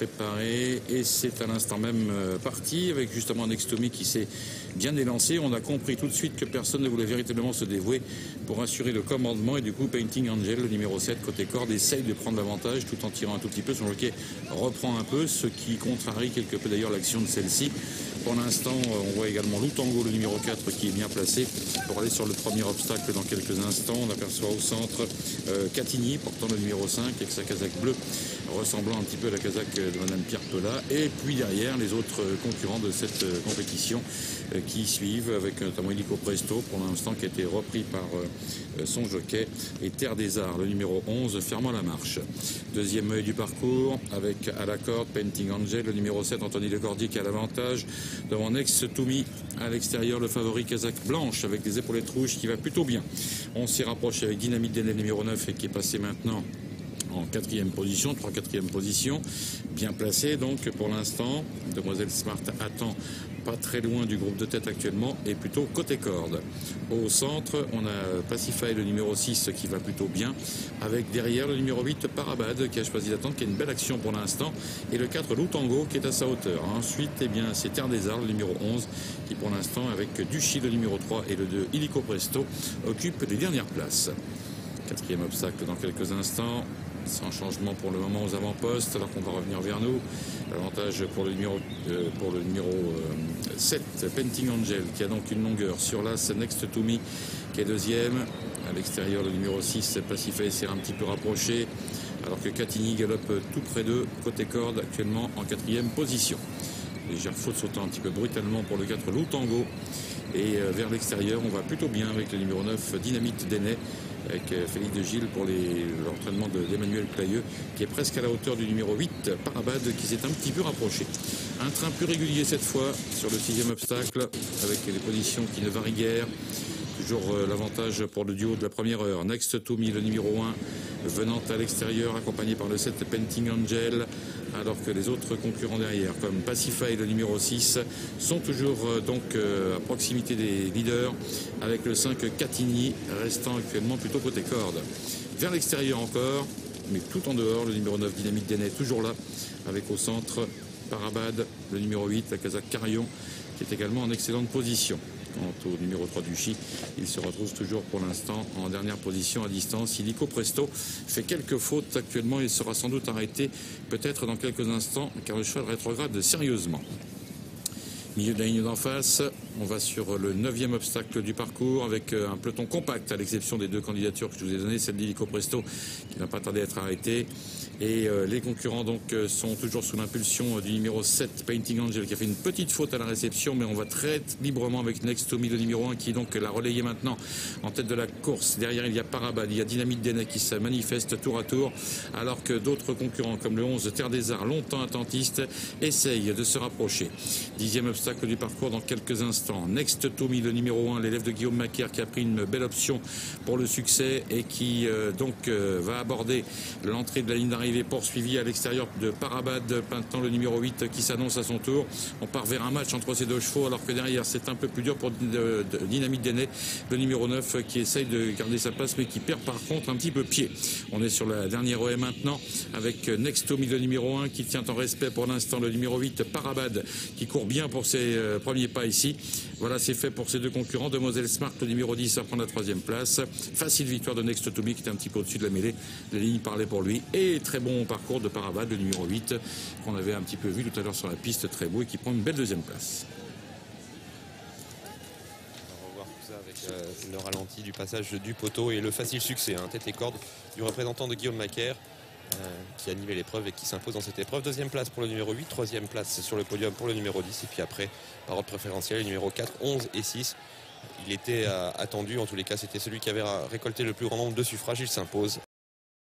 préparé et c'est à l'instant même parti avec justement Nextomy qui s'est bien élancé. On a compris tout de suite que personne ne voulait véritablement se dévouer pour assurer le commandement et du coup Painting Angel, le numéro 7 côté corde, essaye de prendre l'avantage tout en tirant un tout petit peu. Son jockey reprend un peu, ce qui contrarie quelque peu d'ailleurs l'action de celle-ci. Pour l'instant, on voit également Lutango, le numéro 4, qui est bien placé pour aller sur le premier obstacle dans quelques instants. On aperçoit au centre Catigny, portant le numéro 5, avec sa casaque bleue, ressemblant un petit peu à la casaque de Madame Pierre Pelat. Et puis derrière, les autres concurrents de cette compétition qui suivent, avec notamment Illico Presto, pour l'instant, qui a été repris par son jockey, et Terre des Arts, le numéro 11, fermant la marche. Deuxième œil du parcours, avec à la corde Painting Angel, le numéro 7, Anthony Lecordier, qui a l'avantage. Devant Nextomy, à l'extérieur, le favori casaque blanche avec des épaulettes rouges qui va plutôt bien. On s'y rapproche avec Dynamite Déné, numéro 9, et qui est passé maintenant en 4e position, 3/4e position, bien placé donc pour l'instant. Demoiselle Smart attend pas très loin du groupe de tête actuellement et plutôt côté corde. Au centre, on a Pacify, le numéro 6, qui va plutôt bien, avec derrière le numéro 8 Parabad qui a choisi d'attendre, qui a une belle action pour l'instant, et le 4 Lutango qui est à sa hauteur. Ensuite, eh bien, c'est Terre des Arts, le numéro 11, qui pour l'instant, avec Duchy, le numéro 3, et le 2 Illico Presto, occupe les dernières places. 4e obstacle dans quelques instants, sans changement pour le moment aux avant-postes, alors qu'on va revenir vers nous. L'avantage pour le numéro 7, Painting Angel, qui a donc une longueur sur l'as. Nextomy qui est deuxième. À l'extérieur, le numéro 6, Pacify, s'est un petit peu rapproché, alors que Catigny galope tout près d'eux, côté corde, actuellement en 4e position. Légère faute sautant un petit peu brutalement pour le 4 Lutango. Et vers l'extérieur, on va plutôt bien avec le numéro 9, Dynamite Déné, avec Félix de Gilles pour l'entraînement d'Emmanuel Playeux, qui est presque à la hauteur du numéro 8, Parabad, qui s'est un petit peu rapproché. Un train plus régulier cette fois sur le 6e obstacle, avec les positions qui ne varient guère. Toujours l'avantage pour le duo de la première heure. Nextomy, le numéro 1, venant à l'extérieur, accompagné par le 7 Painting Angel, alors que les autres concurrents derrière, comme Pacify, le numéro 6, sont toujours à proximité des leaders, avec le 5 Catigny restant actuellement plutôt côté corde. Vers l'extérieur encore, mais tout en dehors, le numéro 9 Dynamite Déné toujours là, avec au centre Parabad, le numéro 8, la casaque Carillon, qui est également en excellente position. Quant au numéro 3 Duchy, il se retrouve toujours pour l'instant en dernière position à distance. Illico Presto fait quelques fautes actuellement. Il sera sans doute arrêté peut-être dans quelques instants, car le cheval rétrograde sérieusement. Milieu de la ligne d'en face, on va sur le 9e obstacle du parcours avec un peloton compact, à l'exception des deux candidatures que je vous ai données, celle d'Illico Presto qui n'a pas tardé à être arrêté. Et les concurrents donc sont toujours sous l'impulsion du numéro 7, Painting Angel, qui a fait une petite faute à la réception, mais on va très librement avec Nextomy, le numéro 1, qui donc l'a relayé maintenant en tête de la course. Derrière, il y a Parabad, il y a Dynamite Déné qui se manifeste tour à tour, alors que d'autres concurrents, comme le 11 Terre des Arts, longtemps attentiste, essayent de se rapprocher. 10e obstacle du parcours dans quelques instants. Nextomy, le numéro 1, l'élève de Guillaume Macaire, qui a pris une belle option pour le succès et qui va aborder l'entrée de la ligne d'arrivée, poursuivi à l'extérieur de Parabad, maintenant le numéro 8 qui s'annonce à son tour. On part vers un match entre ces deux chevaux, alors que derrière c'est un peu plus dur pour Dynamite Déné, le numéro 9, qui essaye de garder sa place mais qui perd par contre un petit peu pied. On est sur la dernière OM maintenant avec Nextomy, le numéro 1, qui tient en respect pour l'instant le numéro 8 Parabad, qui court bien pour ses premiers pas ici. Voilà, c'est fait pour ces deux concurrents. Demoiselle Smart, le numéro 10, à prendre la 3e place. Facile victoire de Nextomy, qui était un petit peu au-dessus de la mêlée. Les lignes parlaient pour lui. Et très bon parcours de Parabad, le numéro 8, qu'on avait un petit peu vu tout à l'heure sur la piste, très beau, et qui prend une belle 2e place. On va revoir tout ça avec le ralenti du passage du poteau et le facile succès, tête et corde du représentant de Guillaume Macaire, qui animait l'épreuve et qui s'impose dans cette épreuve. 2e place pour le numéro 8, 3e place sur le podium pour le numéro 10, et puis après, par ordre préférentiel, les numéros 4, 11 et 6. Il était attendu, en tous les cas, c'était celui qui avait récolté le plus grand nombre de suffrages, il s'impose.